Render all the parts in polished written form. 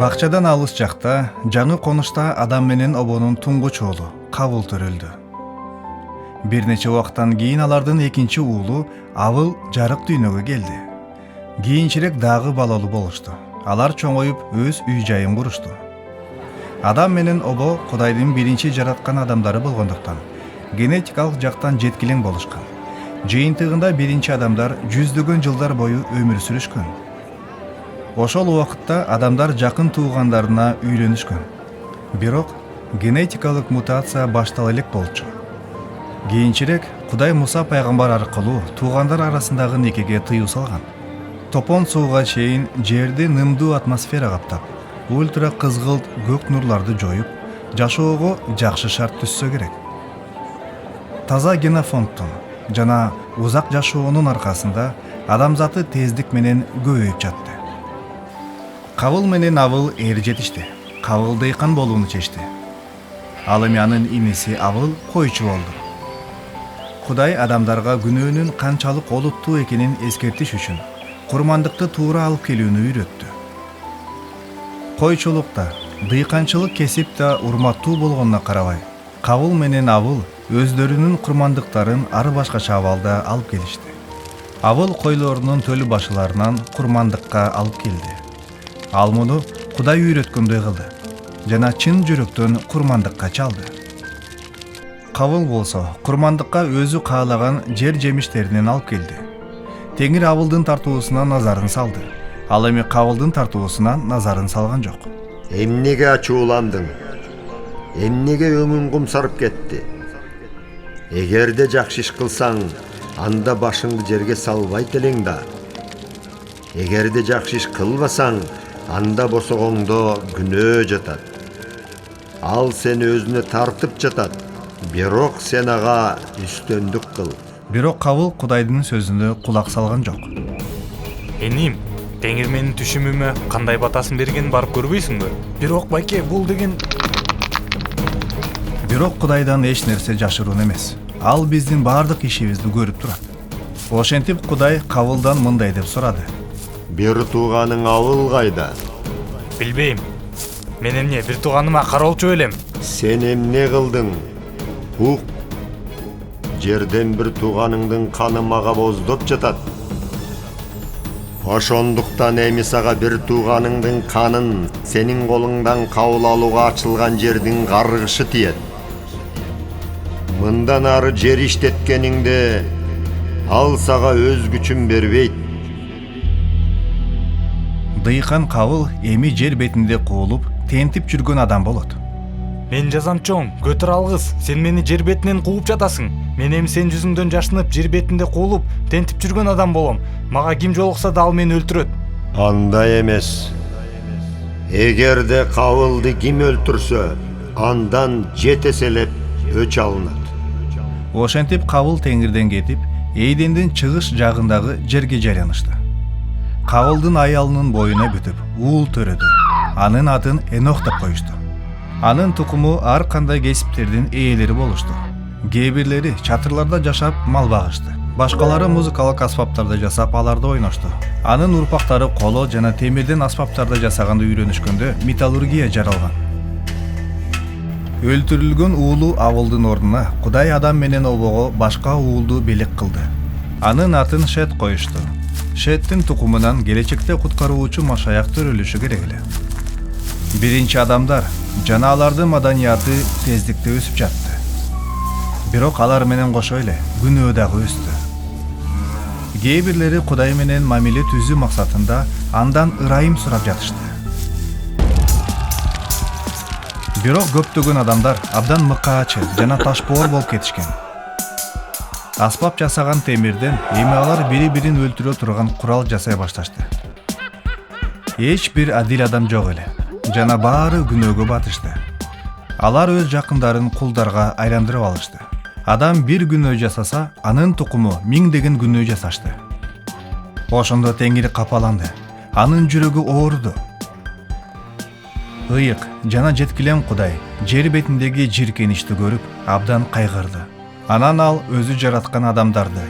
Бакчадан алыс жакта, жаңы конушта адам менен обонун туңгуч уулу Кабыл төрөлдү. Бир нече убакыттан кийин алардын экинчи уулу Авыл жарык дүйнөгө келди. Кийинчерээк дагы балалуу болушту. Алар чоңоюп өз үй жайын курушту. Адам менен обо Кудайдын биринчи жараткан адамдары болгондуктан генетикалык жактан жеткилең болушкан. Жыйынтыгында биринчи адамдар жүздөгөн жылдар бою өмүр сүрүшкөн. Ошол убакытта адамдар жакын туугандарына үйлөнүшкөн. Бирок генетикалык мутация баштала элек болчу. Кийинчерээк Кудай Муса пайгамбар аркылуу туугандар арасындагы некеге тыюу салган. Топон сууга чейин жерди нымдуу атмосфера каптап, ультра кызгылт көк нурларды жоюп, жашоого жакшы шарт түзсө керек. Таза генофонддун жана узак жашоонун аркасында адамзаты тездик менен көбөйүп жатты. Кабыл менен Авыл эр жетишти. Кабыл дыйкан болууну чечти. Ал эми анын иниси Авыл койчу болду. Кудай адамдарга күнөөнүн канчалык олуттуу экенин эскертиш үчүн курмандыкты туура алып келүүнү үйрөттү. Койчулукта, дыйканчылык кесип да урматтуу болгонуна карабай, Кабыл менен Авыл өздөрүнүн курмандыктарын ар башкача абалда алып келишти. Авыл койлорунун төлү башыларынан курмандыкка алып келди. Ал муну Кудай үйрөткөндөй кылды жана чын жүрөктөн курмандыкка чалды. Кабыл болсо курмандыкка өзү каалаган жер жемиштеринен алып келди. Теңир Авылдын тартуусуна назарын салды. Ал эми Кабылдын тартуусуна назарын салган жок. Эмнеге ачууландың? Эмнеге өңүң кумсарып кетти? Эгерде жакшы иш кылсаң, анда башыңды жерге салбайт элең да. Эгерде жакшы иш кылбасаң, анда босогоңдо күнөө жатат. Ал сени өзүнө тартып жатат, бирок сен ага үстөндүк кыл. Бирок Кабыл Кудайдын сөзүнө кулак салган жок. Эним, Теңир менин түшүмүмө кандай батасын бергенин барып көрбөйсүңбү? Бирок байке, бул деген... Бирок Кудайдан эч нерсе жашыруун эмес. Ал биздин бардык ишибизди көрүп турат. Ошентип Кудай Кабылдан мындай деп сурады. Бир тууганың Авыл кайда? Билбейм. Мен эмне бир тууганыма кароолчу элем. Сен эмне кылдың? Ук. Жерден бир тууганыңдын каны мага боздоп жатат. Ошондуктан эми сага бир тууганыңдын канын сенин колуңдан кабыл алууга ачылган жердин каргышы тиет. Мындан ары жер иштеткениңде ал сага өз күчүн бербейт. Дыйкан Кабыл эми жер бетинде куулуп, тентип жүргөн адам болот. Мен жазам чоң, көтөр алгыс. Сен мени жер бетинен кууп жатасың. Мен эми сен жүзүңдөн жашынып, жер бетинде куулуп, тентип жүргөн адам болом. Мага ким жолукса да ал мени өлтүрөт. Андай эмес. Эгерде Кабылды ким өлтүрсө, андан 7 эселеп өч алынат. Ошентип Кабыл Теңирден кетип, Эйдендин чыгыш жагындагы жерге жайланышты. Кабылдын аялынын боюна бүтүп, уул төрөдү. Анын атын Энох деп коюшту. Анын тукуму ар кандай кесиптердин ээлери болушту. Кээ чатырларда жашап мал багышты. Башкалары музыкалык аспаптарды жасап аларды ойношту. Анын урпактары коло жана темирден аспаптарды жасаганды үйрөнүшкөндө металлургия жаралган. Өлтүрүлгөн уулу Авылдын ордуна Кудай адам менен обого башка уулду белек кылды. Анын атын Шет коюшту. Шеттин тукумунан келечекте куткаруучу машаяк төрөлүшү керек эле. Биринчи адамдар жана алардын маданияты тездикте өсүп жатты. Бирок алар менен кошо эле күнөө дагы өстү. Кээ Кудай менен мамиле түзүү максатында андан ырайым сурап жатышты. Бирок көптөгөн адамдар абдан мыкаачы жана ташбоор болуп кетишкен. Аспап жасаган темирден эми алар бири-бирин өлтүрө турган курал жасай башташты. Эч бир адил адам жок эле. Жана баары күнөөгө батышты. Алар өз жакындарын кулдарга айландырып алышты. Адам бир күнөө жасаса, анын тукуму миңдеген күнөө жасашты. Ошондо Теңир капаланды. Анын жүрөгү ооруду. Ыйык жана жеткилем Кудай жер бетиндеги жиркеништи көрүп, абдан кайгырды. Анан ал өзү жараткан адамдарды,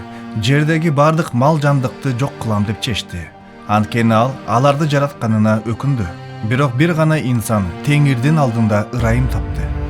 жердеги бардык мал жандыкты жок кылам деп чечти. Анткени ал аларды жаратканына өкүндү. бирок бир гана инсан теңирдин алдында ырайым тапты.